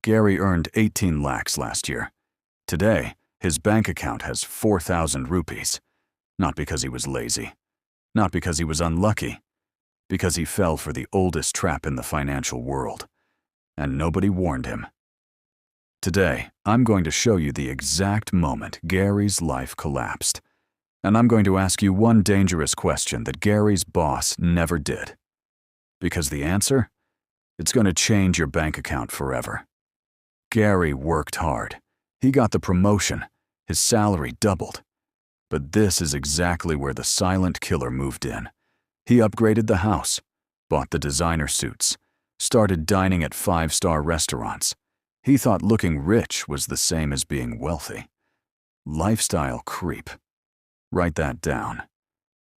Gary earned 18 lakhs last year. Today, his bank account has 4,000 rupees. Not because he was lazy. Not because he was unlucky. Because he fell for the oldest trap in the financial world. And nobody warned him. Today, I'm going to show you the exact moment Gary's life collapsed. And I'm going to ask you one dangerous question that Gary's boss never did. Because the answer? It's going to change your bank account forever. Gary worked hard. He got the promotion. His salary doubled. But this is exactly where the silent killer moved in. He upgraded the house, bought the designer suits, started dining at 5-star restaurants. He thought looking rich was the same as being wealthy. Lifestyle creep. Write that down.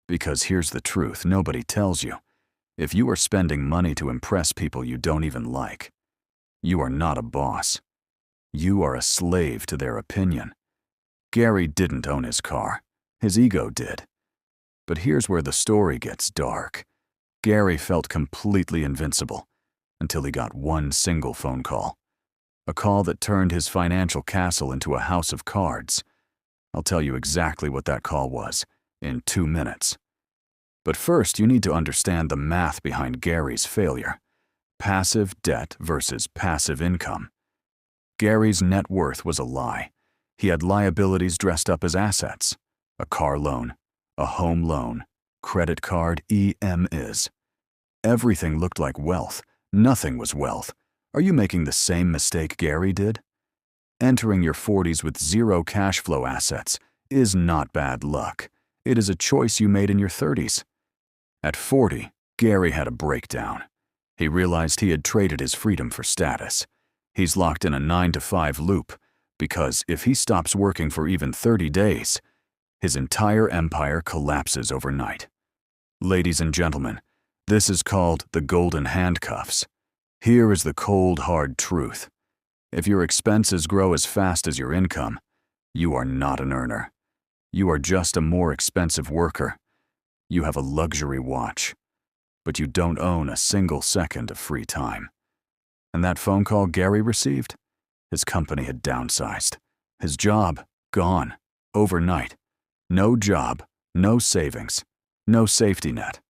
Because here's the truth nobody tells you. If you are spending money to impress people you don't even like, you are not a boss. You are a slave to their opinion. Gary didn't own his car. His ego did. But here's where the story gets dark. Gary felt completely invincible until he got one single phone call. A call that turned his financial castle into a house of cards. I'll tell you exactly what that call was in 2 minutes. But first, you need to understand the math behind Gary's failure. Passive debt versus passive income. Gary's net worth was a lie. He had liabilities dressed up as assets. A car loan, a home loan, credit card, EMIs. Everything looked like wealth. Nothing was wealth. Are you making the same mistake Gary did? Entering your 40s with zero cash flow assets is not bad luck. It is a choice you made in your 30s. At 40, Gary had a breakdown. He realized he had traded his freedom for status. He's locked in a 9-to-5 loop because if he stops working for even 30 days, his entire empire collapses overnight. Ladies and gentlemen, this is called the Golden Handcuffs. Here is the cold, hard truth. If your expenses grow as fast as your income, you are not an earner. You are just a more expensive worker. You have a luxury watch, but you don't own a single second of free time. And that phone call Gary received? His company had downsized. His job, gone, overnight. No job, no savings, no safety net.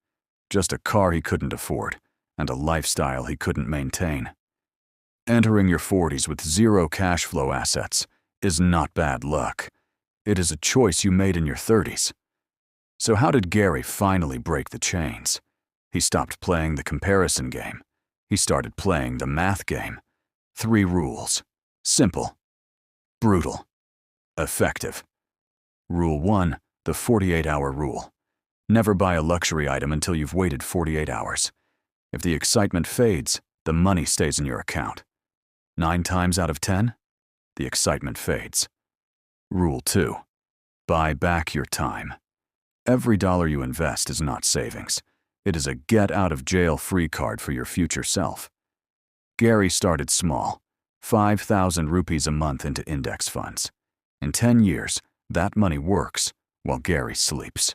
Just a car he couldn't afford and a lifestyle he couldn't maintain. Entering your 40s with zero cash flow assets is not bad luck. It is a choice you made in your 30s. So how did Gary finally break the chains? He stopped playing the comparison game. He started playing the math game. 3 rules. Simple. Brutal. Effective. Rule 1, the 48-hour rule. Never buy a luxury item until you've waited 48 hours. If the excitement fades, the money stays in your account. 9 times out of 10, the excitement fades. Rule 2, buy back your time. Every dollar you invest is not savings. It is a get-out-of-jail-free card for your future self. Gary started small, 5,000 rupees a month into index funds. In 10 years, that money works while Gary sleeps.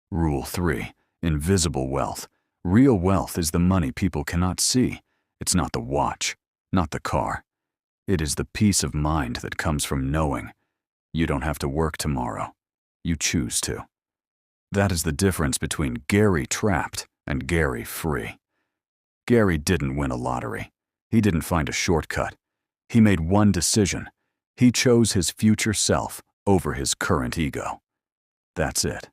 Rule 3, invisible wealth. Real wealth is the money people cannot see. It's not the watch, not the car. It is the peace of mind that comes from knowing you don't have to work tomorrow. You choose to. That is the difference between Gary trapped and Gary free. Gary didn't win a lottery. He didn't find a shortcut. He made one decision. He chose his future self over his current ego. That's it.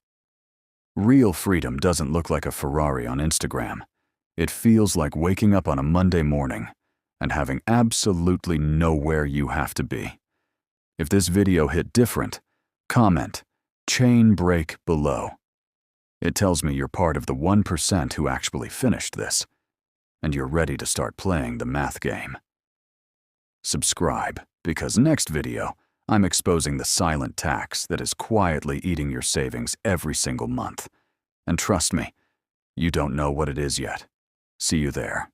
Real freedom doesn't look like a Ferrari on Instagram. It feels like waking up on a Monday morning and having absolutely nowhere you have to be. If this video hit different, comment, chain break below. It tells me you're part of the 1% who actually finished this, and you're ready to start playing the math game. Subscribe, because next video, I'm exposing the silent tax that is quietly eating your savings every single month. And trust me, you don't know what it is yet. See you there.